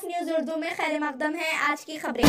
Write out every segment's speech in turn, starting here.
News Urdu में खैर मकदम है। आज की खबरें।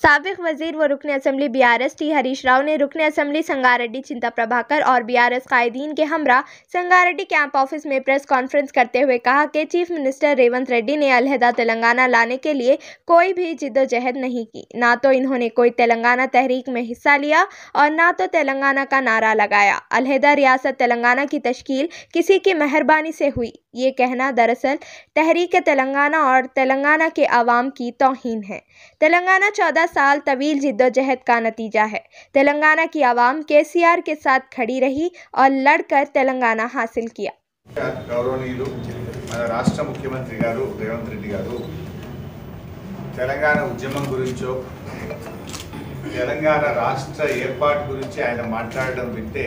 साबिक वजीर व रुकन assembly BRS T Harish Rao ने रुकन असम्बली संगारेड्डी चिंता प्रभाकर और बीआरएस कायदीन के हमरा संगारेड्डी कैंप ऑफिस में प्रेस कॉन्फ्रेंस करते हुए कहा कि चीफ मिनिस्टर रेवंत रेड्डी ने अलहदा तेलंगाना लाने के लिए कोई भी जिद्दोजहद नहीं की। ना तो इन्होंने कोई तेलंगाना तहरीक में हिस्सा लिया और ना तो तेलंगाना का नारा लगाया। अलहदा रियासत तेलंगाना की तश्कील किसी की मेहरबानी से हुई, ये कहना दरअसल तहरीक तेलंगाना और तेलंगाना के अवाम की तौहीन है। तेलंगाना 14 साल तवील जिद्दोजहद का नतीजा है। तेलंगाना की आवाम केसीआर के साथ खड़ी रही और लड़कर तेलंगाना हासिल किया। गौरवनीयुलु मन राष्ट्र मुख्यमंत्री गारू रेवंत रेड्डी गारू तेलंगाना उद्यमं गुरिंचो तेलंगाना राष्ट्र ఏర్పాటు గురించి ఆయన మాట్లాడడం వింటే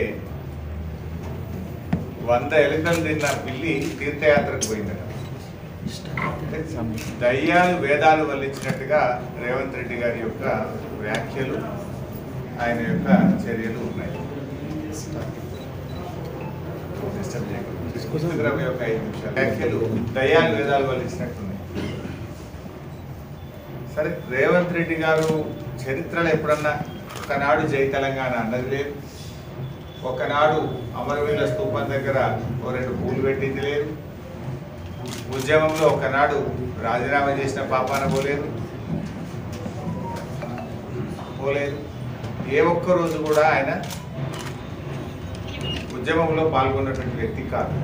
100 ఎలుకలు తిన్న పిల్లి తీర్థయాత్రకు పోయిందట. దయ్యాలు వేదాలు వల్లించినట్టుగా రేవంత్ రెడ్డి గారి యొక్క వ్యాఖ్యలు ఆయన యొక్క చర్యలు ఉన్నాయి. వ్యాఖ్యలు దయ్యాలు వేదాలు వల్లించినట్టున్నాయి. సరే, రేవంత్ రెడ్డి గారు చరిత్రలో ఎప్పుడన్నా ఒకనాడు జై తెలంగాణ అన్నది లేదు, ఒకనాడు అమరవీరుల స్తూపం దగ్గర ఓ 2 పూలు పెట్టింది లేదు, ఉద్యమంలో ఒకనాడు రాజీనామా చేసిన పాపాన పోలేదు. ఏ ఒక్క రోజు కూడా ఆయన ఉద్యమంలో పాల్గొన్నటువంటి వ్యక్తి కాదు.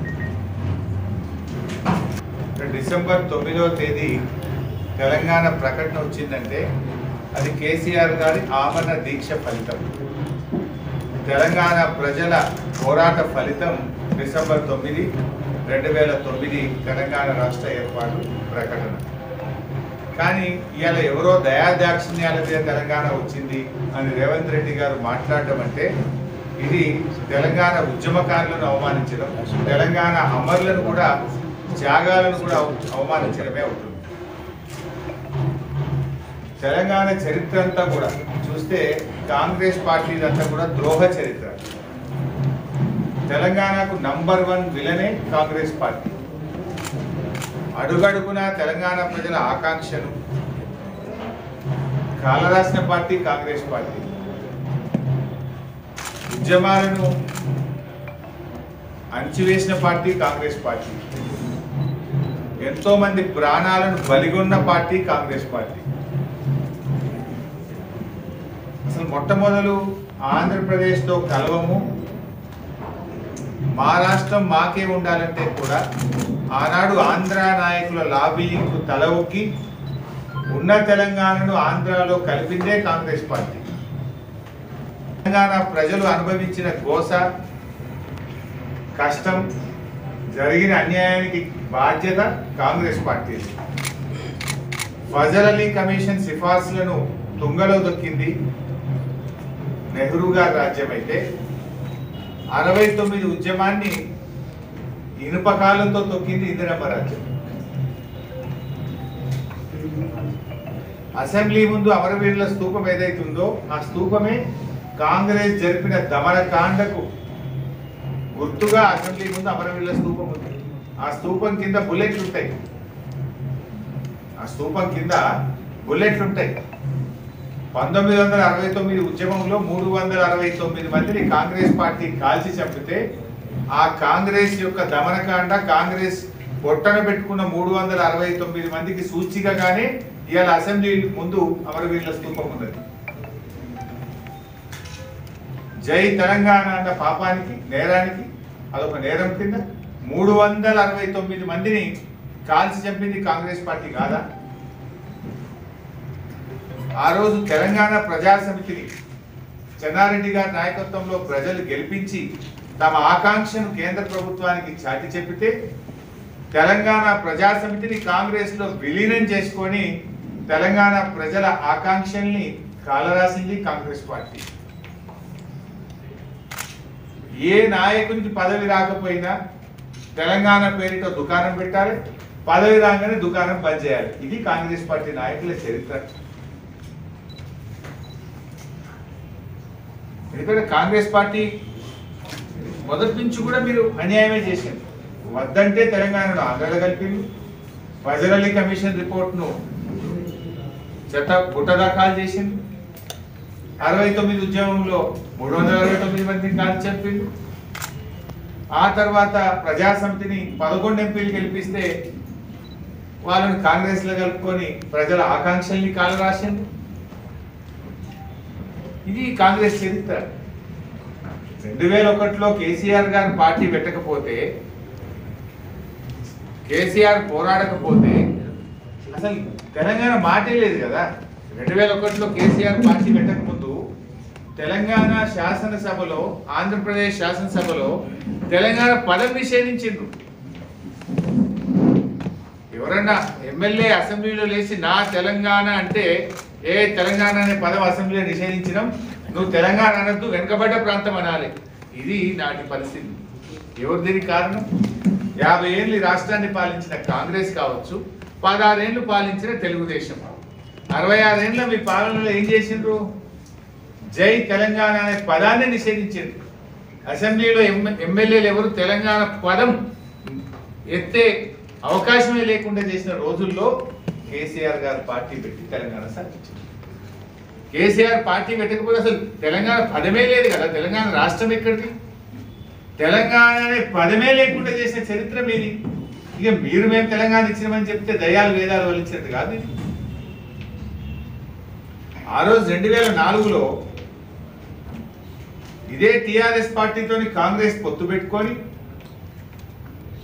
డిసెంబర్ 9వ తేదీ తెలంగాణ ప్రకటన వచ్చిందంటే అది కేసీఆర్ గారి ఆమరణ దీక్ష ఫలితం. తెలంగాణ ప్రజల పోరాట ఫలితం డిసెంబర్ 9, 2009 తెలంగాణ రాష్ట్ర ఏర్పాటు ప్రకటన. కానీ ఇవాళ ఎవరో దయాదాక్షిణ్యాల మీద తెలంగాణ వచ్చింది అని రేవంత్ రెడ్డి గారు మాట్లాడడం అంటే ఇది తెలంగాణ ఉద్యమకారులను అవమానించడం, తెలంగాణ అమరులను కూడా త్యాగాలను కూడా అవమానించడమే అవుతుంది. తెలంగాణ చరిత్ర అంతా కూడా చూస్తే కాంగ్రెస్ పార్టీదంతా కూడా ద్రోహ చరిత్ర. తెలంగాణకు నంబర్ 1 విలనే కాంగ్రెస్ పార్టీ. అడుగడుగున తెలంగాణ ప్రజల ఆకాంక్షను కాలరాసిన పార్టీ కాంగ్రెస్ పార్టీ. ఉద్యమాలను అణచివేసిన పార్టీ కాంగ్రెస్ పార్టీ. ఎంతో మంది ప్రాణాలను బలిగొన్న పార్టీ కాంగ్రెస్ పార్టీ. అసలు మొట్టమొదలు ఆంధ్రప్రదేశ్తో కలవము, మా రాష్ట్రం మాకే ఉండాలంటే కూడా ఆనాడు ఆంధ్ర నాయకుల లాబీయింగ్కు తల ఒగ్గి ఉన్న తెలంగాణను ఆంధ్రాలో కలిపిందే కాంగ్రెస్ పార్టీ. తెలంగాణ ప్రజలు అనుభవించిన గోస, కష్టం, జరిగిన అన్యాయానికి బాధ్యత కాంగ్రెస్ పార్టీ. ఫజల్ అలీ కమిషన్ సిఫార్సులను తుంగలో దొక్కింది నెహ్రూ గారి రాజ్యం అయితే 69 ఉద్యమాన్ని ఇనుపకాలంతో తొక్కింది ఇందిరమ్మ రాజ్యం. అసెంబ్లీ ముందు అమరవీరుల స్తూపం ఏదైతుందో ఆ స్తూపమే కాంగ్రెస్ జరిపిన దమనకాండకు గుర్తుగా అసెంబ్లీ ముందు అమరవీరుల స్తూపం ఉంది. ఆ స్తూపం కింద బుల్లెట్లు ఉంటాయి. 1969 ఉద్యమంలో 369 మందిని కాంగ్రెస్ పార్టీ కాల్చి చంపితే ఆ కాంగ్రెస్ యొక్క దమనకాండ, కాంగ్రెస్ పొట్టన పెట్టుకున్న 369 మందికి సూచికగానే ఇవాళ అసెంబ్లీ ముందు అమరవీరుల స్తూపం ఉన్నది. జై తెలంగాణ అన్న పాపానికి, నేరానికి అదొక నేరం కింద 369 మందిని కాల్చి చంపింది కాంగ్రెస్ పార్టీ కాదా? ఆ రోజు తెలంగాణ ప్రజా సమితిని చెన్నారెడ్డి గారి నాయకత్వంలో ప్రజలు గెలిపించి తమ ఆకాంక్షను కేంద్ర ప్రభుత్వానికి చాటి చెప్పితే తెలంగాణ ప్రజా సమితిని కాంగ్రెస్లో విలీనం చేసుకొని తెలంగాణ ప్రజల ఆకాంక్షల్ని కాలరాసింది కాంగ్రెస్ పార్టీ. ఏ నాయకునికి పదవి రాకపోయినా తెలంగాణ పేరుతో దుకాణం పెట్టాలి, పదవి రాగానే దుకాణం బంద్ చేయాలి. ఇది కాంగ్రెస్ పార్టీ నాయకుల చరిత్ర. ఎందుకంటే కాంగ్రెస్ పార్టీ మొదటి నుంచి కూడా మీరు అన్యాయమే చేశారు. వద్దంటే తెలంగాణను ఆంధ్రలో కలిపింది, ఫజల్ అలీ కమిషన్ రిపోర్ట్ను దాఖలు చేసింది. 69 ఉద్యమంలో 369 మందిని కాల్చి చెప్పింది. ఆ తర్వాత ప్రజాసమితిని 11 ఎంపీలు గెలిపిస్తే వాళ్ళని కాంగ్రెస్ లో కలుపుకొని ప్రజల ఆకాంక్షల్ని కాలు రాసింది. ఇది కాంగ్రెస్ చరిత్ర. 2001లో కేసీఆర్ గారు పార్టీ పెట్టకపోతే, కేసీఆర్ పోరాడకపోతే అసలు తెలంగాణ మాటే లేదు కదా. 2001లో కేసీఆర్ పార్టీ పెట్టక ముందు తెలంగాణ శాసనసభలో, ఆంధ్రప్రదేశ్ శాసనసభలో తెలంగాణ పదం నిషేధించిండ్రు. ఎవరన్నా ఎమ్మెల్యే అసెంబ్లీలో లేచి నా తెలంగాణ అంటే, ఏ తెలంగాణ అనే పదం అసెంబ్లీలో నిషేధించడం, నువ్వు తెలంగాణ అనద్దు వెనుకబడ్డ ప్రాంతం అనాలి. ఇది నాటి పరిస్థితి. ఎవరు దీనికి కారణం? 50 ఏళ్ళు రాష్ట్రాన్ని పాలించిన కాంగ్రెస్ కావచ్చు, 16 ఏళ్ళు పాలించిన తెలుగుదేశం. 66 ఏళ్ళ మీ పాలనలో ఏం చేసిండ్రు? జై తెలంగాణ అనే పదాన్ని నిషేధించారు. అసెంబ్లీలో ఎమ్మెల్యేలు ఎవరు తెలంగాణ పదం ఎత్తే అవకాశమే లేకుండా చేసిన రోజుల్లో కేసీఆర్ గారు పార్టీ పెట్టి తెలంగాణ సాధించారు. కేసీఆర్ పార్టీ పెట్టకపోతే అసలు తెలంగాణ పదమే లేదు కదా. తెలంగాణ రాష్ట్రం ఎక్కడిది? తెలంగాణ అనే పదమే లేకుండా చేసిన చరిత్ర మీది. ఇక మీరు మేము తెలంగాణ ఇచ్చినామని చెప్తే దయాలు వేదాలు వలించినట్టు కాదు ఇది. ఆ రోజు 2004లో ఇదే టిఆర్ఎస్ పార్టీతోని కాంగ్రెస్ పొత్తు పెట్టుకొని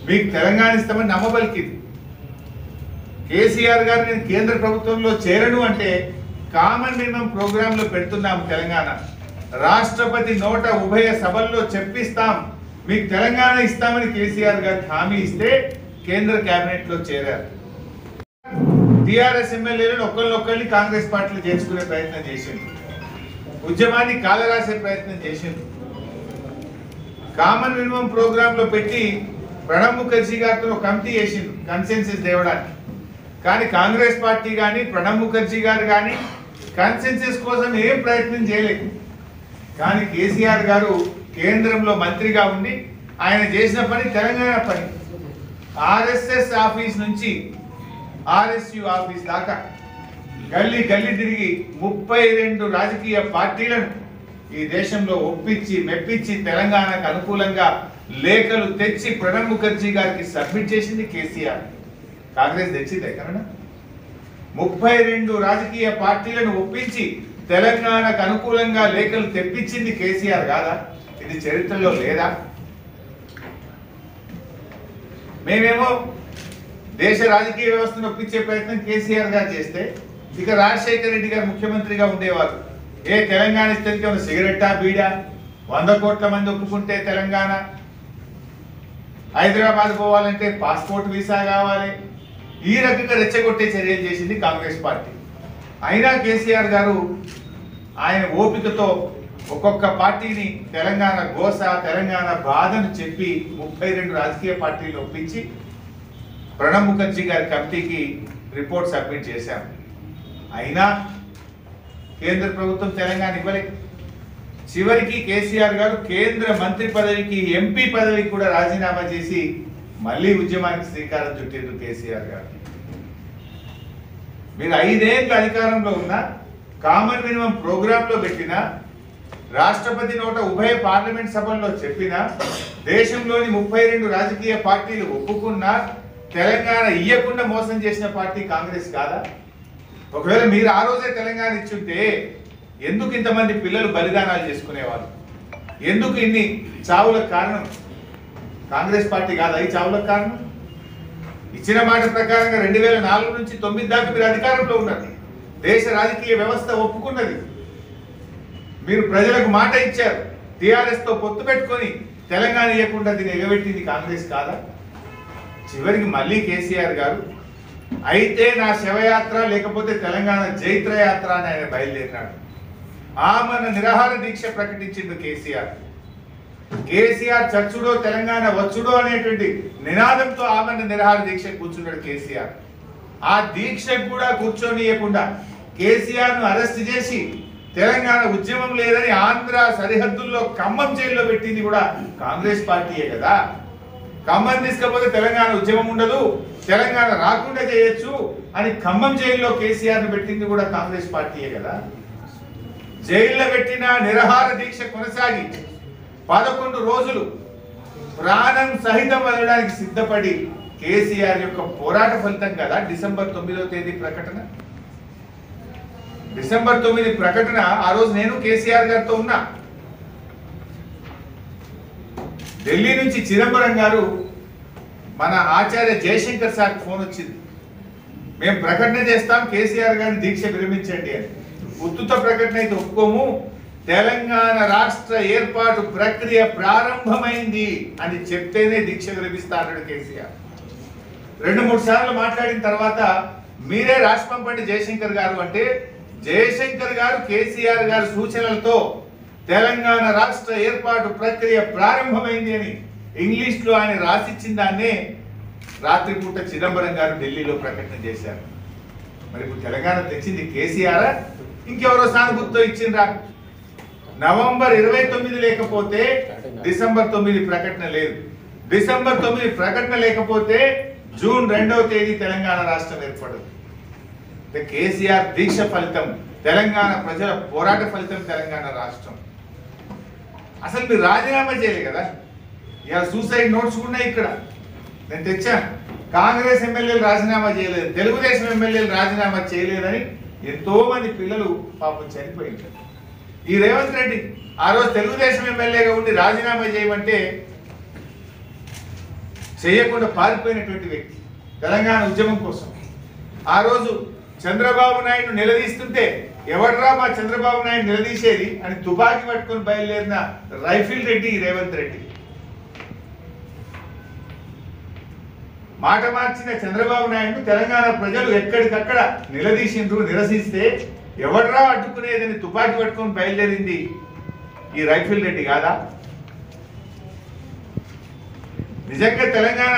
మీకు తెలంగాణ ఇస్తామని నమ్మబలికింది. కేసీఆర్ గారు నేను కేంద్ర ప్రభుత్వంలో చేరను అంటే కామన్ మినిమం ప్రోగ్రామ్ లో పెడుతున్నాం తెలంగాణ, రాష్ట్రపతి నోట ఉభయ సభల్లో చెప్పిస్తాం, మీకు తెలంగాణ ఇస్తామని కేసీఆర్ గారికి హామీ ఇస్తే కేంద్ర కేబినెట్ లో చేరారు. టిఆర్ఎస్ ఎమ్మెల్యేలను ఒకళ్ళొక్కరిని కాంగ్రెస్ పార్టీలో చేర్చుకునే ప్రయత్నం చేసింది. ఉద్యమాన్ని కాలరాసే ప్రయత్నం చేసింది. కామన్ మినిమం ప్రోగ్రామ్ లో పెట్టి ప్రణబ్ ముఖర్జీ గారితో కమిటీ చేసింది కన్సెన్సస్ తేవడానికి. కానీ కాంగ్రెస్ పార్టీ కానీ ప్రణబ్ ముఖర్జీ గారు కానీ కన్సెన్సస్ కోసం ఏం ప్రయత్నం చేయలేదు. కానీ కేసీఆర్ గారు కేంద్రంలో మంత్రిగా ఉండి ఆయన చేసిన పని తెలంగాణ పని. ఆర్ఎస్ఎస్ ఆఫీస్ నుంచి ఆర్ఎస్యు ఆఫీస్ దాకా గల్లీ గల్లీ తిరిగి 32 రాజకీయ పార్టీలను ఈ దేశంలో ఒప్పించి మెప్పించి తెలంగాణకు అనుకూలంగా లేఖలు తెచ్చి ప్రణబ్ ముఖర్జీ గారికి సబ్మిట్ చేసింది కేసీఆర్. కాంగ్రెస్ తెచ్చింది ఎక్కడన్నా? 32 రాజకీయ పార్టీలను ఒప్పించి తెలంగాణకు అనుకూలంగా లేఖలు తెప్పించింది కేసీఆర్ కాదా? ఇది చరిత్రలో లేదా? మేమేమో దేశ రాజకీయ వ్యవస్థను ఒప్పించే ప్రయత్నం కేసీఆర్ గారు చేస్తే, ఇక రాజశేఖర రెడ్డి గారు ముఖ్యమంత్రిగా ఉండేవారు. ఏ తెలంగాణ ఇస్తే సిగరెట్టా బీడా, 100 కోట్ల మంది ఒప్పుకుంటే తెలంగాణ, హైదరాబాద్ పోవాలంటే పాస్పోర్ట్ వీసా కావాలి, ఈ రకంగా రెచ్చగొట్టే చర్యలు చేసింది కాంగ్రెస్ పార్టీ. అయినా కేసీఆర్ గారు ఆయన ఓపికతో ఒక్కొక్క పార్టీని తెలంగాణ గోస, తెలంగాణ బాధను చెప్పి 32 రాజకీయ పార్టీలు ఒప్పించి ప్రణబ్ ముఖర్జీ గారి కమిటీకి రిపోర్ట్ సబ్మిట్ చేశాం. అయినా కేంద్ర ప్రభుత్వం తెలంగాణ ఇవ్వలేదు. చివరికి కేసీఆర్ గారు కేంద్ర మంత్రి పదవికి, ఎంపీ పదవికి కూడా రాజీనామా చేసి మళ్ళీ ఉద్యమానికి శ్రీకారం చుట్టిండ్రు కేసీఆర్ గారు. మీరు 5 ఏళ్ళు అధికారంలో ఉన్న కామన్ మినిమం ప్రోగ్రామ్ లో పెట్టిన, రాష్ట్రపతి నోట ఉభయ పార్లమెంట్ సభల్లో చెప్పిన, దేశంలోని 32 రాజకీయ పార్టీలు ఒప్పుకున్నా తెలంగాణ ఇయ్యకుండా మోసం చేసిన పార్టీ కాంగ్రెస్ కాదా? ఒకవేళ మీరు ఆ రోజే తెలంగాణ ఇచ్చుంటే ఎందుకు ఇంతమంది పిల్లలు బలిదానాలు చేసుకునేవాళ్ళు? ఎందుకు ఇన్ని చావులకు కారణం కాంగ్రెస్ పార్టీ కాదా? ఈ చావులకు కారణం ఇచ్చిన మాట ప్రకారంగా 2004 నుంచి 9 దాకా మీరు అధికారంలో ఉన్నారు. దేశ రాజకీయ వ్యవస్థ ఒప్పుకున్నది. మీరు ప్రజలకు మాట ఇచ్చారు. టిఆర్ఎస్ తో పొత్తు పెట్టుకొని తెలంగాణ ఇవ్వకుండా దీన్ని ఎగబెట్టింది కాంగ్రెస్ కాదా? చివరికి మళ్ళీ కేసీఆర్ గారు అయితే నా శవయాత్ర లేకపోతే తెలంగాణ జైత్ర యాత్ర అని ఆయన బయలుదేరినాడు. ఆమరణ నిరాహార దీక్ష ప్రకటించింది కేసీఆర్. కేసీఆర్ చచ్చుడో తెలంగాణ వచ్చుడో అనేటువంటి నినాదంతో ఆమరణ నిరాహార దీక్ష కూర్చున్నాడు కేసీఆర్. ఆ దీక్షకు కూడా కూర్చొనియకుండా కేసీఆర్ ను అరెస్ట్ చేసి తెలంగాణ ఉద్యమం లేదని ఆంధ్ర సరిహద్దుల్లో ఖమ్మం జైల్లో పెట్టింది కూడా కాంగ్రెస్ పార్టీయే కదా. ఖమ్మం తీసుకపోతే తెలంగాణ ఉద్యమం ఉండదు, తెలంగాణ రాకుండా చేయొచ్చు అని ఖమ్మం జైల్లో కేసీఆర్ను పెట్టింది కూడా కాంగ్రెస్ పార్టీయే కదా. జైల్లో పెట్టిన నిరహార దీక్ష కొనసాగి 11 రోజులు ప్రాణం సహితం వదలడానికి సిద్ధపడి కేసీఆర్ యొక్క పోరాట ఫలితం కదా డిసెంబర్ 9వ తేదీ ప్రకటన. డిసెంబర్ 9 ప్రకటన. ఆ రోజు నేను కేసీఆర్ గారితో ఉన్నా. ఢిల్లీ నుంచి చిదంబరం గారు మన ఆచార్య జయశంకర్ సార్కి ఫోన్ వచ్చింది, మేము ప్రకటన చేస్తాం, కేసీఆర్ గారిని దీక్ష విరమించండి అని. ఉత్తుత ప్రకటన అయితే ఒప్పుకోము, తెలంగాణ రాష్ట్ర ఏర్పాటు ప్రక్రియ ప్రారంభమైంది అని చెప్తేనే దీక్ష విరమిస్తాడు కేసీఆర్. 2-3 సార్లు మాట్లాడిన తర్వాత మీరే రాసి పంపండి జయశంకర్ గారు అంటే, జయశంకర్ గారు కేసీఆర్ గారి సూచనలతో తెలంగాణ రాష్ట్ర ఏర్పాటు ప్రక్రియ ప్రారంభమైంది అని ఇంగ్లీష్ లో ఆయన రాసిచ్చిన దాన్నే రాత్రిపూట చిదంబరం గారు ఢిల్లీలో ప్రకటన చేశారు. మరి ఇప్పుడు తెలంగాణ తెచ్చింది కేసీఆర్, ఇంకెవరో సానుభూతితో ఇచ్చిండ్రా? నవంబర్ 29 లేకపోతే డిసెంబర్ 9 ప్రకటన లేదు. డిసెంబర్ 9 ప్రకటన లేకపోతే జూన్ 2వ తేదీ తెలంగాణ రాష్ట్రం ఏర్పడదు. కేసీఆర్ దీక్ష ఫలితం, తెలంగాణ ప్రజల పోరాట ఫలితం తెలంగాణ రాష్ట్రం. అసలు మీరు రాజీనామా చేయలే కదా. ఇలా సూసైడ్ నోట్స్ ఉన్నాయి ఇక్కడ, నేను తెచ్చాను. కాంగ్రెస్ ఎమ్మెల్యేలు రాజీనామా చేయలేదు, తెలుగుదేశం ఎమ్మెల్యేలు రాజీనామా చేయలేదని ఎంతో మంది పిల్లలు పాపం చనిపోయింది. ఈ రేవంత్ రెడ్డి ఆ రోజు తెలుగుదేశం ఎమ్మెల్యేగా ఉండి రాజీనామా చేయమంటే చేయకుండా పారిపోయినటువంటి వ్యక్తి తెలంగాణ ఉద్యమం కోసం. ఆ రోజు చంద్రబాబు నాయుడు నిలదీస్తుంటే ఎవడ్రా మా చంద్రబాబు నాయుడు నిలదీసేది అని తుపాకీ పట్టుకొని బయలుదేరిన రైఫిల్ రెడ్డి రేవంత్ రెడ్డి. మాట మార్చిన చంద్రబాబు నాయుడు తెలంగాణ ప్రజలు ఎక్కడికక్కడ నిలదీసిండ్రు. నిరసిస్తే ఎవడ్రా అడ్డుకునేదని తుపాకీ పట్టుకొని బయలుదేరింది ఈ రైఫిల్ రెడ్డి కాదా? నిజంగా తెలంగాణ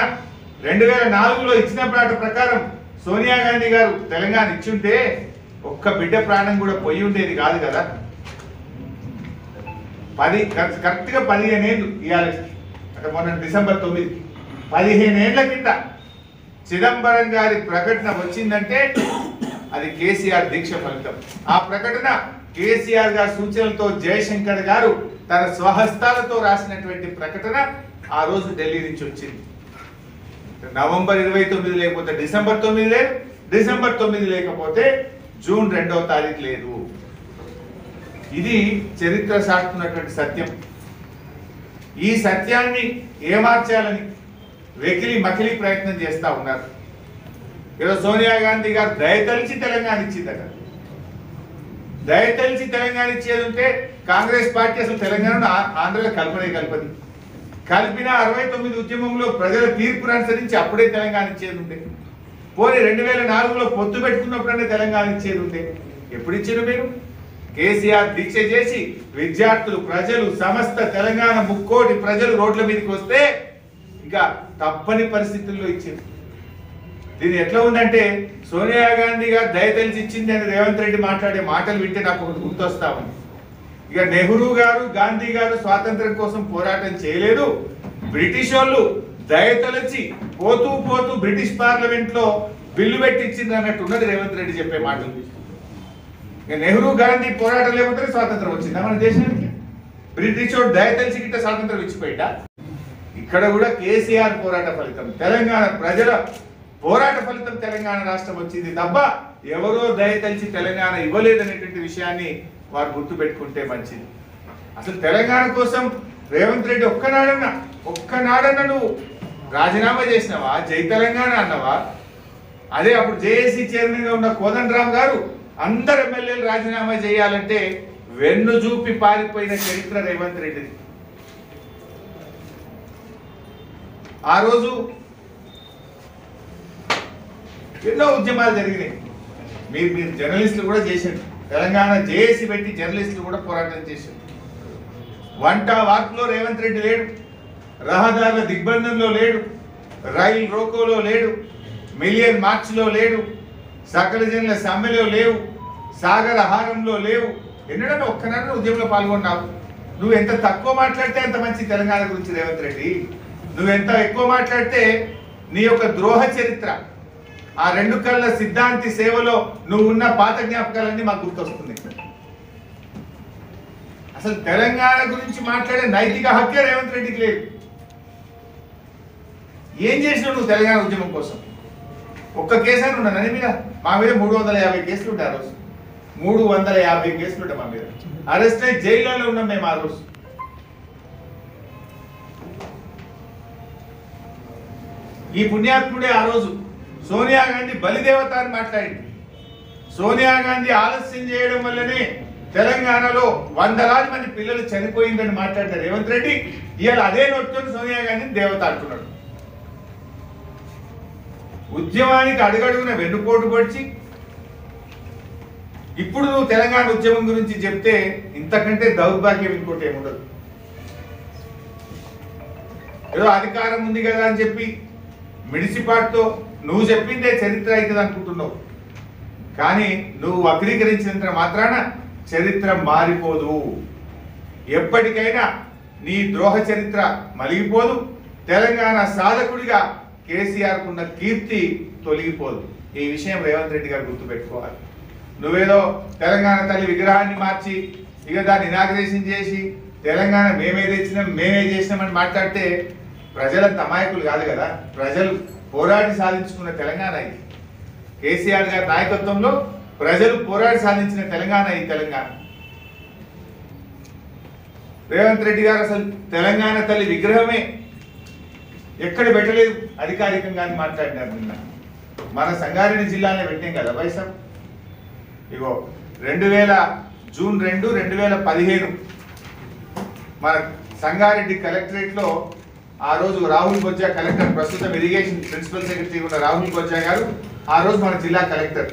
2004లో ఇచ్చిన మాట ప్రకారం సోనియా గాంధీ గారు తెలంగాణ ఇచ్చుంటే ఒక్క బిడ్డ ప్రాణం కూడా పోయి ఉండేది కాదు కదా. కరెక్ట్ గా 15 ఏళ్ళు ఇవాళ, అంటే మొన్న డిసెంబర్ 9, 15 ఏళ్ల కింద చిదంబరం గారి ప్రకటన వచ్చిందంటే అది కేసీఆర్ దీక్ష ఫలితం. ఆ ప్రకటన కేసీఆర్ గారి సూచనలతో జయశంకర్ గారు తన స్వహస్తాలతో రాసినటువంటి ప్రకటన ఆ రోజు ఢిల్లీ నుంచి వచ్చింది. నవంబర్ 29 లేకపోతే డిసెంబర్ 9 లేదు, డిసెంబర్ 9 లేకపోతే జూన్ 2వ తారీఖు లేదు. ఇది చరిత్ర సాటుతున్నటువంటి సత్యం. ఈ సత్యాన్ని ఏమార్చాలని వెకిలి మకిలి ప్రయత్నం చేస్తా ఉన్నారు. ఈరోజు సోనియా గాంధీ గారు దయతలిచి తెలంగాణ ఇచ్చిందట. దయతలిచి తెలంగాణ ఇచ్చేది ఉంటే కాంగ్రెస్ పార్టీ అసలు తెలంగాణను ఆంధ్రలో కల్పది. కలిపిన 69 ఉద్యమంలో ప్రజల తీర్పును అనుసరించి అప్పుడే తెలంగాణ ఇచ్చేది ఉండే. పోనీ 2004లో పొత్తు పెట్టుకున్నప్పుడనే తెలంగాణ ఇచ్చేది ఉండే. ఎప్పుడు ఇచ్చారు మీరు? కేసీఆర్ దీక్ష చేసి విద్యార్థులు, ప్రజలు, సమస్త తెలంగాణ 3 కోటి ప్రజలు రోడ్ల మీదకి వస్తే ఇంకా తప్పని పరిస్థితుల్లో ఇచ్చింది. దీని ఎట్లా ఉందంటే సోనియా గాంధీ గారు దయతలిచి ఇచ్చింది అని రేవంత్ రెడ్డి మాట్లాడే మాటలు వింటే నాకు ఒకటి గుర్తొస్తామని. ఇక నెహ్రూ గారు, గాంధీ గారు స్వాతంత్రం కోసం పోరాటం చేయలేదు, బ్రిటిష్ వాళ్ళు దయతలచి పోతూ పోతూ బ్రిటిష్ పార్లమెంట్ లో బిల్లు పెట్టి ఇచ్చింది అన్నట్టు ఉన్నది రేవంత్ రెడ్డి చెప్పే మాటలు. ఇక నెహ్రూ, గాంధీ పోరాటం లేకపోతే స్వాతంత్రం వచ్చిందా మన దేశానికి? బ్రిటిష్ వాడు దయతలిచి గిట్ట స్వాతంత్రం ఇచ్చిపోయిట. ఇక్కడ కూడా కేసీఆర్ పోరాట ఫలితం, తెలంగాణ ప్రజల పోరాట ఫలితం తెలంగాణ రాష్ట్రం వచ్చింది తప్ప ఎవరో దయతలిచి తెలంగాణ ఇవ్వలేదనేటువంటి విషయాన్ని వారు గుర్తు పెట్టుకుంటే మంచిది. అసలు తెలంగాణ కోసం రేవంత్ రెడ్డి ఒక్కనాడన్నా నువ్వు రాజీనామా చేసినావా? జై తెలంగాణ అన్నవా? అదే అప్పుడు జేఏసీ చైర్మన్ గా ఉన్న కోదండరామ్ గారు అందరు ఎమ్మెల్యేలు రాజీనామా చేయాలంటే వెన్ను చూపి పారిపోయిన చరిత్ర రేవంత్ రెడ్డిది. ఆ రోజు ఎన్నో ఉద్యమాలు జరిగినాయి. మీరు జర్నలిస్టులు కూడా చేశారు. తెలంగాణ జేఏసీ పెట్టి జర్నలిస్టులు కూడా పోరాటం చేశారు. వంట వార్పులో రేవంత్ రెడ్డి లేడు, రహదారుల దిగ్బంధంలో లేడు, రైలు రోకోలో లేడు, మిలియన్ మార్చ్లో లేడు, సకల జనుల సమ్మెలో లేవు, సాగర హారంలో లేవు. ఎన్నడన్నా ఒక్కనాడు ఉద్యమంలో పాల్గొన్నావు? నువ్వు ఎంత తక్కువ మాట్లాడితే అంత మంచి తెలంగాణ గురించి రేవంత్ రెడ్డి. నువ్వెంత ఎక్కువ మాట్లాడితే నీ యొక్క ద్రోహ చరిత్ర, ఆ రెండు కళ్ళ సిద్ధాంతి సేవలో నువ్వు ఉన్న పాత జ్ఞాపకాలన్నీ మాకు గుర్తొస్తుంది. అసలు తెలంగాణ గురించి మాట్లాడే నైతిక హక్కే రేవంత్ రెడ్డికి లేదు. ఏం చేసినావు నువ్వు తెలంగాణ ఉద్యమం కోసం? ఒక్క కేసు అని ఉన్నా మీద మా మీద 350 కేసులు ఉంటాయి. ఆ రోజు 350 కేసులు ఉంటాయి మా మీద. అరెస్ట్ అయి జైల్లో ఉన్నాం మేము ఆ రోజు. ఈ పుణ్యాత్ముడే ఆ రోజు సోనియా గాంధీ బలిదేవత అని మాట్లాడింది. సోనియా గాంధీ ఆలస్యం చేయడం వల్లనే తెలంగాణలో 100,000 మంది పిల్లలు చనిపోయిందని మాట్లాడారు రేవంత్ రెడ్డి. ఇవాళ అదే నోటుతో సోనియా గాంధీని దేవత అంటున్నాడు. ఉద్యమానికి అడుగడుగున వెన్నుపోటు పొడిచి ఇప్పుడు నువ్వు తెలంగాణ ఉద్యమం గురించి చెప్తే ఇంతకంటే దౌర్భాగ్యం ఇంకోటి ఏముండదు. ఏదో అధికారం ఉంది కదా అని చెప్పి మిడిసిపాటుతో నువ్వు చెప్పిందే చరిత్ర అవుతుంది అనుకుంటున్నావు. కానీ నువ్వు వక్రీకరించినంత మాత్రాన చరిత్ర మారిపోదు. ఎప్పటికైనా నీ ద్రోహ చరిత్ర మలిగిపోదు. తెలంగాణ సాధకుడిగా కేసీఆర్ కున్న కీర్తి తొలగిపోదు. ఈ విషయం రేవంత్ రెడ్డి గారు గుర్తుపెట్టుకోవాలి. నువ్వేదో తెలంగాణ తల్లి విగ్రహాన్ని మార్చి ఇక దాన్ని ఇనాగ్రేషన్ చేసి తెలంగాణ మేమే తెచ్చినాం మేమే చేసినామని మాట్లాడితే ప్రజలంత అమాయకులు కాదు కదా. ప్రజలు పోరాడి సాధించుకున్న తెలంగాణ ఇది. కేసీఆర్ గారి నాయకత్వంలో ప్రజలు పోరాడి సాధించిన తెలంగాణ ఈ తెలంగాణ. రేవంత్ రెడ్డి గారు అసలు తెలంగాణ తల్లి విగ్రహమే ఎక్కడ పెట్టలేదు అధికారికంగా అని మాట్లాడినారు. నిన్న మన సంగారెడ్డి జిల్లాలో పెట్టాం కదా వైసం. ఇగో జూన్ 2, 2015 మన సంగారెడ్డి కలెక్టరేట్ లో ఆ రోజు రాహుల్ బొజ్జా కలెక్టర్, ప్రస్తుతం ఇరిగేషన్ ప్రిన్సిపల్ సెక్రటరీ ఉన్న రాహుల్ బొజ్జా గారు ఆ రోజు మన జిల్లా కలెక్టర్.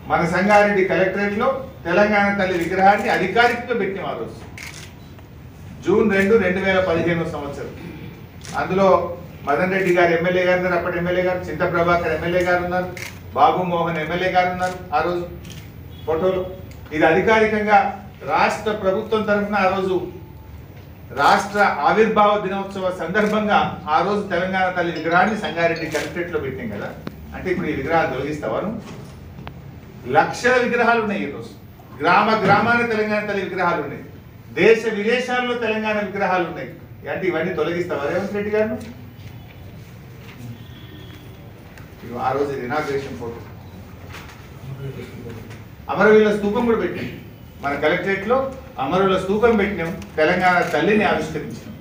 మన సంగారెడ్డి కలెక్టరేట్ లో తెలంగాణ తల్లి విగ్రహాన్ని అధికారికంగా పెట్టాం ఆ రోజు జూన్ 2, 2015 సంవత్సరం. అందులో మదన్ రెడ్డి గారు ఎమ్మెల్యే గారు ఉన్నారు, అప్పటి ఎమ్మెల్యే గారు. చింత ప్రభాకర్ ఎమ్మెల్యే గారు ఉన్నారు, బాబు మోహన్ ఎమ్మెల్యే గారు ఉన్నారు ఆ రోజు ఫోటోలు. ఇది అధికారికంగా రాష్ట్ర ప్రభుత్వం తరఫున ఆ రోజు రాష్ట్ర ఆవిర్భావ దినోత్సవ సందర్భంగా ఆ రోజు తెలంగాణ తల్లి విగ్రహాన్ని సంగారెడ్డి కలెక్టరేట్ లో పెట్టాం కదా. అంటే ఇప్పుడు ఈ విగ్రహాలు తొలగిస్తావాను? లక్షల విగ్రహాలు ఉన్నాయి ఈరోజు. గ్రామ గ్రామాన తెలంగాణ తల్లి విగ్రహాలు ఉన్నాయి. దేశ విదేశాల్లో తెలంగాణ విగ్రహాలు ఉన్నాయి. అంటే ఇవన్నీ తొలగిస్తావా రేవంత్ రెడ్డి గారు? ఆ రోజు ఇనాగ్రేషన్ ఫోటో అమరవీరుల స్తూపం కూడా పెట్టినాం మన కలెక్టరేట్ లో. అమరుల స్తూపం పెట్టినాం, తెలంగాణ తల్లిని ఆవిష్కరించినాం.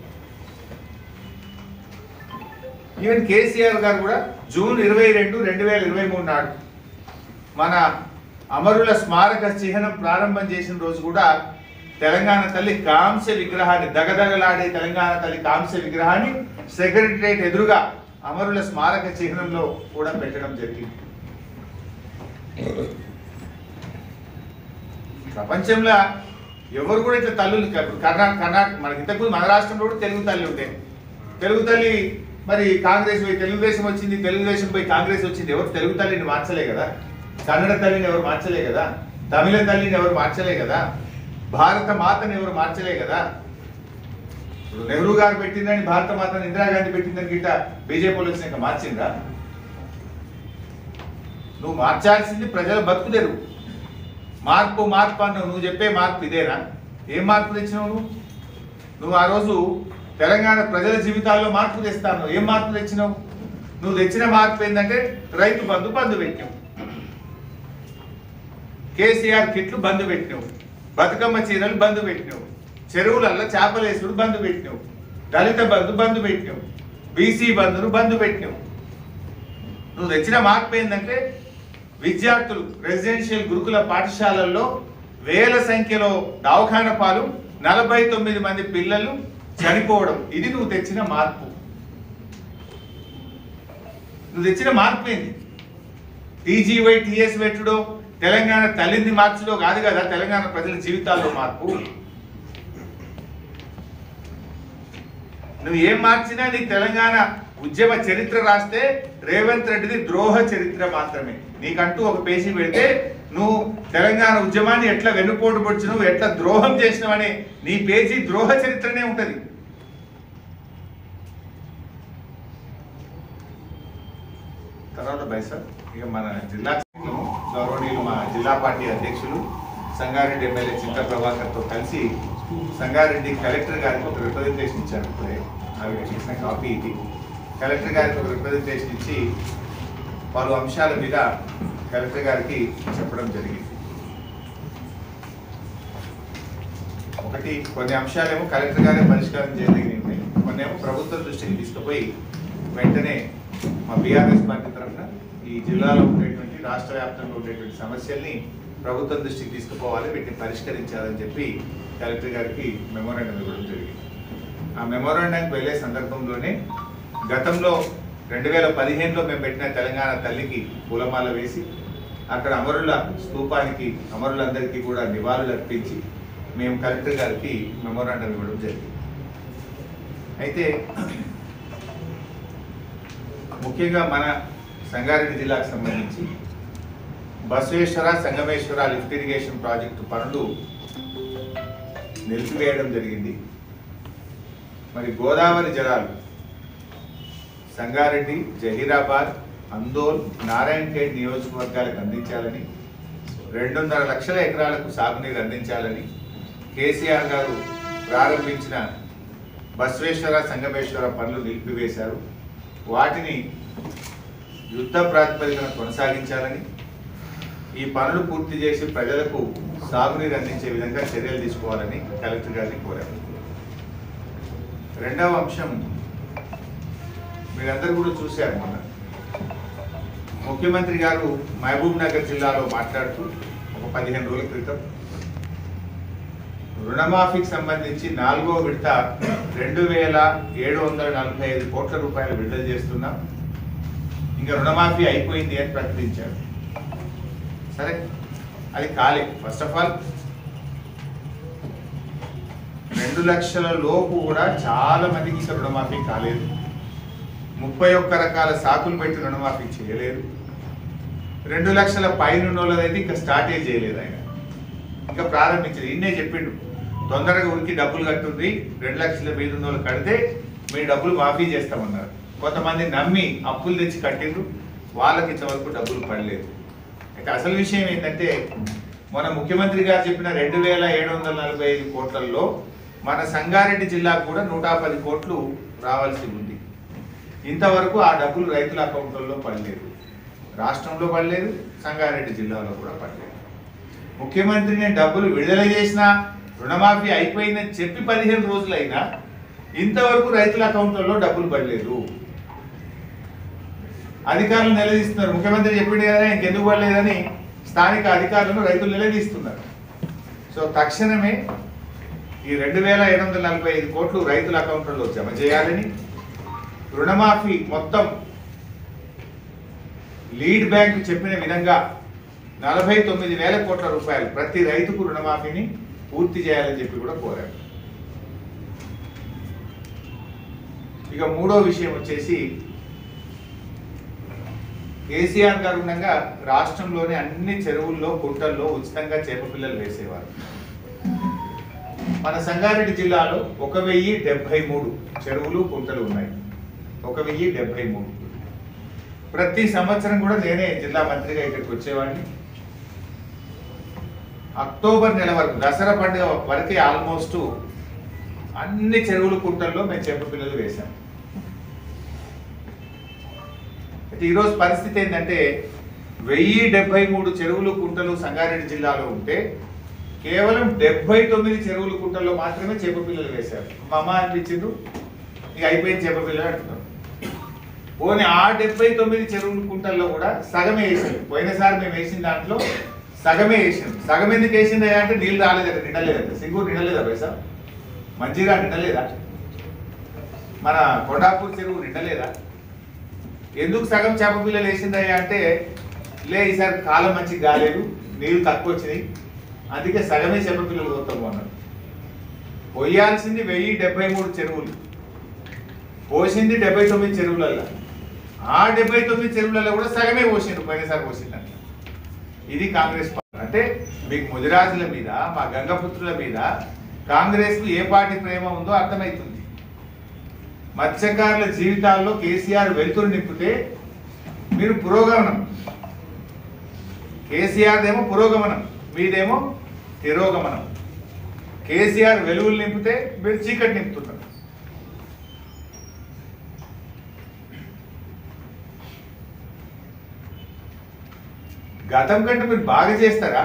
ఈవెన్ కేసీఆర్ గారు కూడా జూన్ 22, 2023 నాడు మన అమరుల స్మారక చిహ్నం ప్రారంభం చేసిన రోజు కూడా తెలంగాణ తల్లి కాంస్య విగ్రహాన్ని, దగదగలాడే తెలంగాణ తల్లి కాంస్య విగ్రహాన్ని సెక్రటరియట్ ఎదురుగా అమరుల స్మారక చిహ్నంలో కూడా పెట్టడం జరిగింది. ప్రపంచంలో ఎవరు కూడా ఇట్లా తల్లులు, కర్ణాటక మనకి ఇంతకుముందు మన రాష్ట్రంలో కూడా తెలుగు తల్లి ఉండే. తెలుగు తల్లి మరి కాంగ్రెస్ పోయి తెలుగుదేశం వచ్చింది, తెలుగుదేశం పోయి కాంగ్రెస్ వచ్చింది. ఎవరు తెలుగు తల్లిని మార్చలే కదా. కన్నడ తల్లిని ఎవరు మార్చలే కదా. తమిళ తల్లిని ఎవరు మార్చలే కదా. భారత మాతని ఎవరు మార్చలే కదా. ఇప్పుడు నెహ్రూ గారు పెట్టిందని భారత మాతని ఇందిరాగాంధీ పెట్టిందని గిట్ట బీజేపీలో వచ్చినాక మార్చిందా? నువ్వు మార్చాల్సింది ప్రజల బతుకులేరు. మార్పు మార్పు అన్నావు. నువ్వు చెప్పే మార్పు ఇదేనా? ఏం మార్పు తెచ్చినావు నువ్వు? ఆ రోజు తెలంగాణ ప్రజల జీవితాల్లో మార్పు తెస్తాను. ఏం మార్పు తెచ్చినావు? నువ్వు తెచ్చిన మార్పు ఏంటంటే రైతు బంధు పెట్టినావు, కేసీఆర్ కిట్లు బంధు పెట్టినావు, బతుకమ్మ చీరలు బంధు పెట్టినావు, చెరువులలో చేపలేసుడు బంధు పెట్టినావు, దళిత బంధు పెట్టినావు, బీసీ బంధును బంధు పెట్టినావు. నువ్వు తెచ్చిన మార్పు ఏంటంటే విద్యార్థులు రెసిడెన్షియల్ గురుకుల పాఠశాలల్లో వేల సంఖ్యలో దవాఖాన పాలు, 49 మంది పిల్లలు చనిపోవడం. ఇది నువ్వు తెచ్చిన మార్పు. నువ్వు తెచ్చిన మార్పు ఏంది? టీజీవై టీఎస్ పెట్టుడో తెలంగాణ తల్లిని మార్చడో కాదు కదా తెలంగాణ ప్రజల జీవితాల్లో మార్పు. నువ్వు ఏం మార్చినా నీ తెలంగాణ ఉద్యమ చరిత్ర రాస్తే రేవంత్ రెడ్డిది ద్రోహ చరిత్ర మాత్రమే. నీకంటూ ఒక పేజీ పెడితే నువ్వు తెలంగాణ ఉద్యమాన్ని ఎట్లా వెన్నుపోటు పొడిచినావు, ఎట్లా ద్రోహం చేసినావనే నీ పేజీ ద్రోహ చరిత్రనే ఉంటుంది. తర్వాత బైసార్ ఇక మన జిల్లా గౌరవనీయులు మా జిల్లా పార్టీ అధ్యక్షులు సంగారెడ్డి ఎమ్మెల్యే చింతా ప్రభాకర్తో కలిసి సంగారెడ్డి కలెక్టర్ గారికి ఒక రిప్రజెంటేషన్ ఇచ్చారు. ఇప్పుడే అవి చేసిన కాపీ ఇది. కలెక్టర్ గారికి ఒక రిప్రజెంటేషన్ ఇచ్చి పలు అంశాల మీద కలెక్టర్ గారికి చెప్పడం జరిగింది. ఒకటి కొన్ని అంశాలేమో కలెక్టర్ గారే పరిష్కారం చేయదగినవి ఉన్నాయి, కొన్ని ఏమో ప్రభుత్వం దృష్టికి తీసుకుపోయి వెంటనే మా బీఆర్ఎస్ పార్టీ తరఫున ఈ జిల్లాలో ఉండేటువంటి రాష్ట్ర వ్యాప్తంగా ఉండేటువంటి సమస్యల్ని ప్రభుత్వం దృష్టికి తీసుకుపోవాలి, వీటిని పరిష్కరించాలని చెప్పి కలెక్టర్ గారికి మెమోరాండం ఇవ్వడం జరిగింది. ఆ మెమోరాండంకి వెళ్ళే సందర్భంలోనే గతంలో 2015లో మేము పెట్టిన తెలంగాణ తల్లికి పూలమాల వేసి అక్కడ అమరుల స్తూపానికి అమరులందరికీ కూడా నివాళులు అర్పించి మేము కలెక్టర్ గారికి మెమోరాండం ఇవ్వడం జరిగింది. అయితే ముఖ్యంగా మన సంగారెడ్డి జిల్లాకు సంబంధించి Basaveshwara Sangameshwara lift irrigation project పనులు నిలిపివేయడం జరిగింది. మరి గోదావరి జలాలు సంగారెడ్డి, జహీరాబాద్, అందోల్, నారాయణఖేడ్ నియోజకవర్గాలకు అందించాలని, 2.5 లక్షల ఎకరాలకు సాగునీరు అందించాలని కేసీఆర్ గారు ప్రారంభించిన బసవేశ్వర సంగమేశ్వర పనులు నిలిపివేశారు. వాటిని యుద్ధ ప్రాతిపదికన కొనసాగించాలని, ఈ పనులు పూర్తి చేసి ప్రజలకు సాగునీరు అందించే విధంగా చర్యలు తీసుకోవాలని కలెక్టర్ గారిని కోరారు. రెండవ అంశం మీరందరూ కూడా చూశారు. మొన్న ముఖ్యమంత్రి గారు మహబూబ్ నగర్ జిల్లాలో మాట్లాడుతూ ఒక 15 రోజుల క్రితం రుణమాఫీకి సంబంధించి 4వ విడత 2,745 కోట్ల రూపాయలు విడుదల చేస్తున్నాం, ఇంకా రుణమాఫీ అయిపోయింది అని ప్రకటించారు. సరే, అది కాలే. ఫస్ట్ ఆఫ్ ఆల్ 2 లక్షల లోపు కూడా చాలా మందికి ఇంకా రుణమాఫీ కాలేదు. 31 రకాల సాకులు పెట్టి రుణమాఫీ చేయలేదు. 2 లక్షల పైన ఉన్నోళ్ళదైతే ఇంకా స్టార్టే చేయలేదు. ఆయన ఇంకా ప్రారంభించలేదు. ఇన్నే చెప్పిండు, తొందరగా ఉరికి డబ్బులు కట్టుంది, 2 లక్షల మీద ఉన్న వాళ్ళు కడితే మీ డబ్బులు మాఫీ చేస్తామన్నారు. కొంతమంది నమ్మి అప్పులు తెచ్చి కట్టిండ్రు, వాళ్ళకి ఇంతవరకు డబ్బులు పడలేదు. అయితే అసలు విషయం ఏంటంటే, మన ముఖ్యమంత్రి గారు చెప్పిన 2,745 కోట్లలో మన సంగారెడ్డి జిల్లాకు కూడా 110 కోట్లు రావాల్సి ఉంది. ఇంతవరకు ఆ డబ్బులు రైతుల అకౌంట్లలో పడలేదు, రాష్ట్రంలో పడలేదు, సంగారెడ్డి జిల్లాలో కూడా పడలేదు. ముఖ్యమంత్రి నేను డబ్బులు విడుదల చేసినా రుణమాఫీ అయిపోయిందని చెప్పి 15 రోజులైనా ఇంతవరకు రైతుల అకౌంట్లలో డబ్బులు పడలేదు. అధికారులు నిలదీస్తున్నారు. ముఖ్యమంత్రి చెప్పింది కదా ఇంకెందుకు పడలేదని స్థానిక అధికారులను రైతులు నిలదీస్తున్నారు. సో తక్షణమే ఈ 2,745 కోట్లు రైతుల అకౌంట్లలో జమ చేయాలని, రుణమాఫీ మొత్తం లీడ్ బ్యాంక్ చెప్పిన విధంగా 49,000 కోట్ల రూపాయలు ప్రతి రైతుకు రుణమాఫీని పూర్తి చేయాలని చెప్పి కూడా కోరారు. ఇక మూడో విషయం వచ్చేసి, కేసీఆర్ గారు ఉండగా రాష్ట్రంలోని అన్ని చెరువుల్లో కుంటల్లో ఉచితంగా చేప పిల్లలు వేసేవారు. మన సంగారెడ్డి జిల్లాలో 1,073 చెరువులు కుంటలు ఉన్నాయి. 1,073. ప్రతి సంవత్సరం కూడా నేనే జిల్లా మంత్రిగా ఇక్కడికి వచ్చేవాడిని. అక్టోబర్ నెల వరకు, దసరా పండుగ వరకే ఆల్మోస్ట్ అన్ని చెరువులు కుంటల్లో మేము చేప పిల్లలు వేశాం. అయితే ఈరోజు పరిస్థితి ఏంటంటే 1,073 చెరువులు కుంటలు సంగారెడ్డి జిల్లాలో ఉంటే కేవలం 79 చెరువులు కుంటల్లో మాత్రమే చేప పిల్లలు వేశారు. మా అమ్మ అనిపించిండు, ఇక అయిపోయింది చేప పిల్లలు అంటున్నారు. పోనీ ఆ 79 చెరువులు కుంటల్లో కూడా సగమే వేసాం. పోయినసారి మేము వేసిన దాంట్లో సగమే వేసాం. సగం ఎందుకు వేసింది అంటే నీళ్ళు రాలేదట, నిండలేదట. సింగూరు నిండలేదా పైసా? మంచిగా నిండలేదా? మన కొండాపూర్ చెరువు నిండలేదా? ఎందుకు సగం చేప పిల్లలు వేసిందయ్యా అంటే, లే ఈసారి కాలం మంచిగా కాలేదు, నీళ్ళు తక్కువ వచ్చినాయి, అందుకే సగమే చేప పిల్లలు పోతాము అన్నారు. పోయాల్సింది 1,073 చెరువులు, పోసింది 79 చెరువులలో. ఆ 79 చెరువులలో కూడా సగమే పోసిండు, పోయినసారి పోసిందంట. ఇది కాంగ్రెస్ పార్టీ అంటే. మీకు ముదిరాజుల మీద, మా గంగపుత్రుల మీద కాంగ్రెస్కు ఏ పార్టీ ప్రేమ ఉందో అర్థమవుతుంది. మత్స్యకారుల జీవితాల్లో కేసీఆర్ వెలుతురు నింపితే మీరు పురోగమనం. కేసీఆర్ దేమో పురోగమనం, మీదేమో తిరోగమనం. కేసీఆర్ వెలుగులు నింపితే మీరు చీకటి నింపుతున్నారు. గతం కంటే మీరు బాగా చేస్తారా,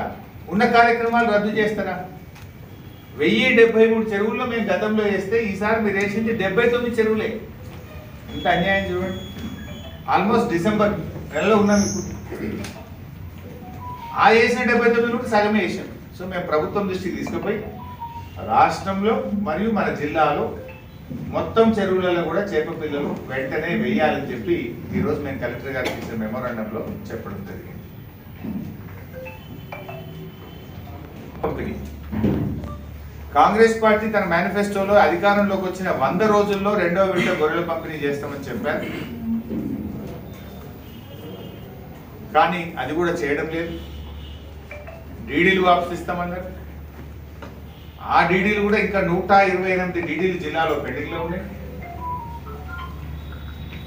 ఉన్న కార్యక్రమాలు రద్దు చేస్తారా? 1073 చెరువుల్లో మేము గతంలో వేస్తే ఈసారి మీరు వేసింది 79 చెరువులే. ఇంత అన్యాయం చూడండి. ఆల్మోస్ట్ డిసెంబర్ నెలలో ఉన్నాం ఇప్పుడు. ఆ వేసిన 79 సగమే వేసాం. సో మేము ప్రభుత్వం దృష్టికి తీసుకుపోయి రాష్ట్రంలో మరియు మన జిల్లాలో మొత్తం చెరువులలో కూడా చేప పిల్లలు వెంటనే వేయాలని చెప్పి ఈరోజు మేము కలెక్టర్ గారికి ఇచ్చిన మెమోరాండంలో చెప్పడం జరిగింది. కాంగ్రెస్ పార్టీ తన మేనిఫెస్టోలో అధికారంలోకి వచ్చిన 100 రోజుల్లో 2వ విడత గొర్రెల పంపిణీ చేస్తామని చెప్పారు. కానీ అది కూడా చేయడం లేదు. డీడీలు వాపసిస్తామన్నారు. ఆ డీడీలు కూడా ఇంకా 128 డీడీలు జిల్లాలో పెండింగ్లో ఉన్నాయి.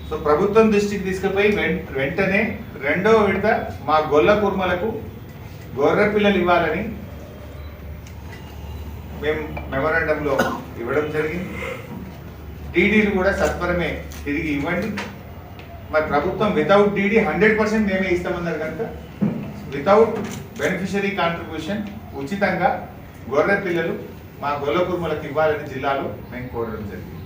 సో ప్రభుత్వం దృష్టికి తీసుకుపోయి వెంటనే 2వ విడత మా గొల్ల కుర్మలకు గొర్రె పిల్లలు ఇవ్వాలని మేము మెమోరాండంలో ఇవ్వడం జరిగింది. డీడీలు కూడా సత్వరమే తిరిగి ఇవ్వండి. మరి ప్రభుత్వం వితౌట్ డీడీ 100% మేమే ఇస్తామన్నారు కనుక వితౌట్ బెనిఫిషరీ కాంట్రిబ్యూషన్ ఉచితంగా గొర్రె పిల్లలు మా గొల్ల కుర్మలకు ఇవ్వాలని జిల్లాలో మేము కోరడం జరిగింది.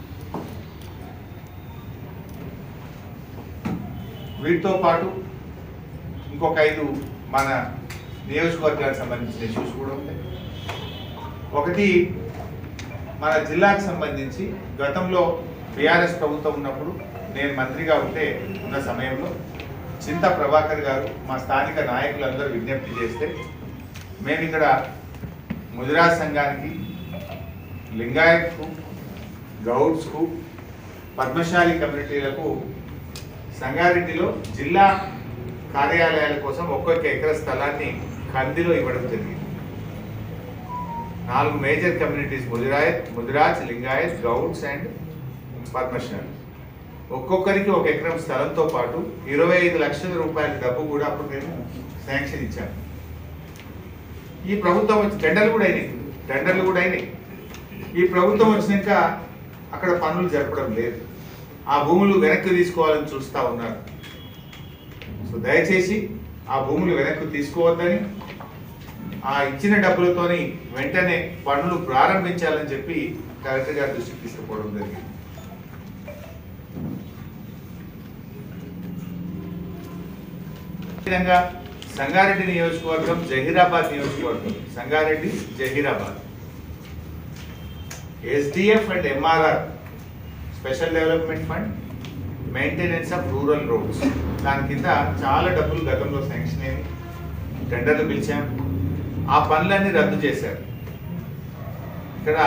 వీటితో పాటు ఇంకొక 5 మన నియోజకవర్గానికి సంబంధించిన ఇష్యూస్ కూడా ఉంటాయి. ఒకటి, మన జిల్లాకు సంబంధించి గతంలో బీఆర్ఎస్ ప్రభుత్వం ఉన్నప్పుడు నేను మంత్రిగా ఉన్న సమయంలో చింతా ప్రభాకర్ గారు మా స్థానిక నాయకులందరూ విజ్ఞప్తి చేస్తే మేము ఇక్కడ ముదిరాజ్ సంఘానికి, లింగాయత్కు, గౌడ్స్కు, పద్మశాలి కమ్యూనిటీలకు సంగారెడ్డిలో జిల్లా కార్యాలయాల కోసం ఒక్కొక్క ఎకరా స్థలాన్ని కందిలో ఇవ్వడం జరిగింది. 4 major communities Mudiraj, Lingayat, Gouds and Padmashali. ఒక్కొక్కరికి 1 ఎకరం స్థలంతో పాటు 25 లక్షల రూపాయల డబ్బు కూడా అప్పుడు మేము శాంక్షన్ ఇచ్చాము. ఈ ప్రభుత్వం వచ్చి టెండర్లు కూడా అయినాయి. ఈ ప్రభుత్వం వచ్చినాక అక్కడ పనులు జరపడం లేదు. ఆ భూములు వెనక్కి తీసుకోవాలని చూస్తూ ఉన్నారు. సో దయచేసి ఆ భూములు వెనక్కి తీసుకోవద్దని, ఆ ఇచ్చిన డబ్బులతోని వెంటనే పనులు ప్రారంభించాలని చెప్పి కలెక్టర్ గారి దృష్టికి తీసుకుపోవడం జరిగింది. విధంగా సంగారెడ్డి నియోజకవర్గం, జహీరాబాద్ నియోజకవర్గం, Sangareddy, Zaheerabad SDF and MRR special development fund maintenance of rural roads దాని కింద చాలా డబ్బులు గతంలో శాంక్షన్ అయ్యి టెండర్లు పిలిచాం. ఆ పనులన్నీ రద్దు చేశారు. ఇక్కడ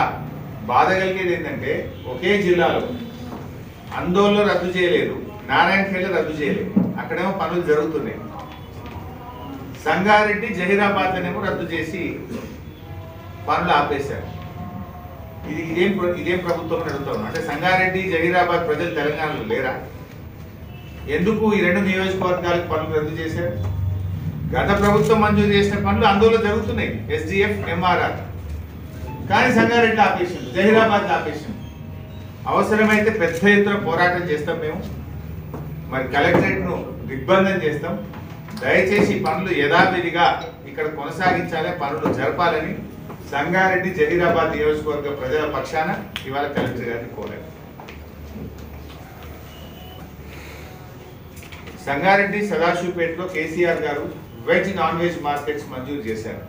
బాధ కలిగేది ఏంటంటే ఒకే జిల్లాలో అందోళనలో రద్దు చేయలేదు, నారాయణఖేడ్లో రద్దు చేయలేదు. అక్కడేమో పనులు జరుగుతున్నాయి. సంగారెడ్డి, జహీరాబాద్ అనేమో రద్దు చేసి పనులు ఆపేశారు. ఇదేం ప్రభుత్వం అడుగుతాం. అంటే సంగారెడ్డి, జహీరాబాద్ ప్రజలు తెలంగాణలో లేరా? ఎందుకు ఈ 2 నియోజకవర్గాలకు పనులు రద్దు చేశారు? గత ప్రభుత్వం మంజూరు చేసిన పనులు అందులో జరుగుతున్నాయి, SDF, MRR. కానీ సంగారెడ్డి ఆపేసింది, జహీరాబాద్ ఆపేసింది. అవసరమైతే పెద్ద ఎత్తున పోరాటం చేస్తాం మేము. మరి కలెక్టరేట్ను దిగ్బంధం చేస్తాం. దయచేసి పనులు యథావిధిగా ఇక్కడ కొనసాగించాలి, పనులు జరపాలని సంగారెడ్డి, జహీరాబాద్ నియోజకవర్గ ప్రజల పక్షాన ఇవాళ కలెక్టర్ గారిని కోరారు. సంగారెడ్డి సదాశివపేటలో కేసీఆర్ గారు వెజ్, నాన్ వెజ్ మార్కెట్స్ మంజూరు చేశారు.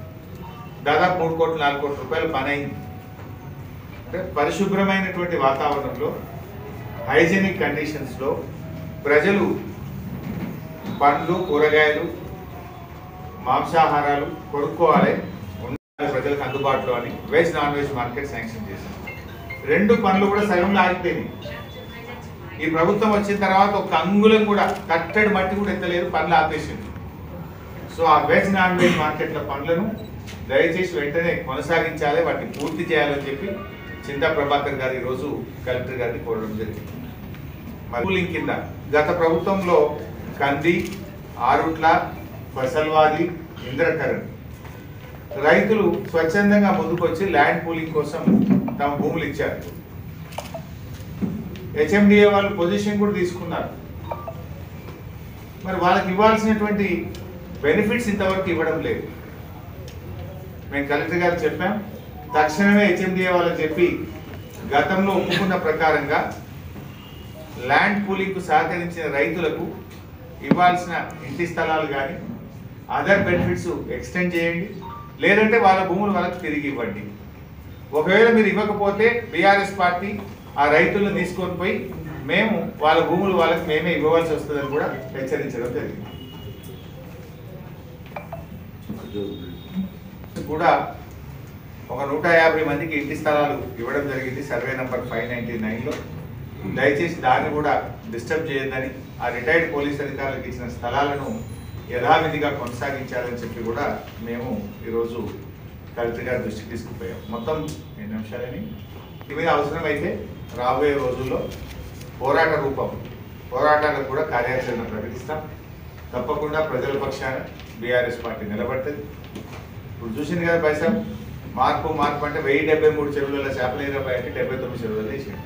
దాదాపు 3 కోట్ల 4 కోట్ల రూపాయల పని అయింది. అంటే పరిశుభ్రమైనటువంటి వాతావరణంలో, హైజీనిక్ కండిషన్స్లో ప్రజలు పండ్లు, కూరగాయలు, మాంసాహారాలు కొనుక్కోవాలి, ప్రజలకు అందుబాటులో అని veg, non veg market sanction చేశారు. 2 పనులు కూడా సగంలో ఆగిపోయినాయి. ఈ ప్రభుత్వం వచ్చిన తర్వాత ఒక అంగుళం కూడా కట్టడి మట్టి కూడా ఎత్తలేదు, పనులు ఆపేసింది. సో ఆ వెజ్, నాన్ వెజ్ మార్కెట్ల పనులను దయచేసి వెంటనే కొనసాగించాలి, వాటిని పూర్తి చేయాలని చెప్పి చింతా ప్రభాకర్ గారు ఈరోజు కలెక్టర్ గారిని కోరడం జరిగింది. కూలింగ్ కింద గత ప్రభుత్వంలో కంది, ఆరుట్ల, ఫసల్వాది, ఇంద్రకరణ్ రైతులు స్వచ్ఛందంగా ముందుకొచ్చి ల్యాండ్ పూలింగ్ కోసం తమ భూములు ఇచ్చారు. హెచ్ఎండిఏ వాళ్ళు పొజిషన్ కూడా తీసుకున్నారు. మరి వాళ్ళకి ఇవ్వాల్సినటువంటి బెనిఫిట్స్ ఇంతవరకు ఇవ్వడం లేదు. మేము కలెక్టర్ గారు చెప్పాం, తక్షణమే హెచ్ఎండిఏ వాళ్ళకి చెప్పి గతంలో ఒప్పుకున్న ప్రకారంగా ల్యాండ్ పూలింగ్కు సహకరించిన రైతులకు ఇవ్వాల్సిన ఇంటి స్థలాలు కానీ అదర్ బెనిఫిట్స్ ఎక్స్టెండ్ చేయండి, లేదంటే వాళ్ళ భూములు వాళ్ళకి తిరిగి ఇవ్వండి. ఒకవేళ మీరు ఇవ్వకపోతే బీఆర్ఎస్ పార్టీ ఆ రైతులను తీసుకొని పోయి మేము వాళ్ళ భూములు వాళ్ళకి మేమే ఇవ్వవలసి వస్తుందని కూడా హెచ్చరించడం జరిగింది. కూడా ఒక 150 మందికి ఇంటి స్థలాలు ఇవ్వడం జరిగింది సర్వే నంబర్ 599లో. దయచేసి దాన్ని కూడా డిస్టర్బ్ చేయొద్దని, ఆ రిటైర్డ్ పోలీస్ అధికారులకు ఇచ్చిన స్థలాలను యథావిధిగా కొనసాగించాలని చెప్పి కూడా మేము ఈరోజు కలెక్టర్ గారి దృష్టికి తీసుకుపోయాం. మొత్తం 2 నిమిషాలని ఇది మీద అవసరమైతే రాబోయే రోజుల్లో పోరాటాలకు కూడా కార్యాచరణ ప్రకటిస్తాం. తప్పకుండా ప్రజల పక్షాన బీఆర్ఎస్ పార్టీ నిలబడుతుంది. ఇప్పుడు చూసింది కదా పైసా మార్పు అంటే 1073 చెరువులలో చేపలు 20 అంటే 79 చెరువులలో వేసాడు.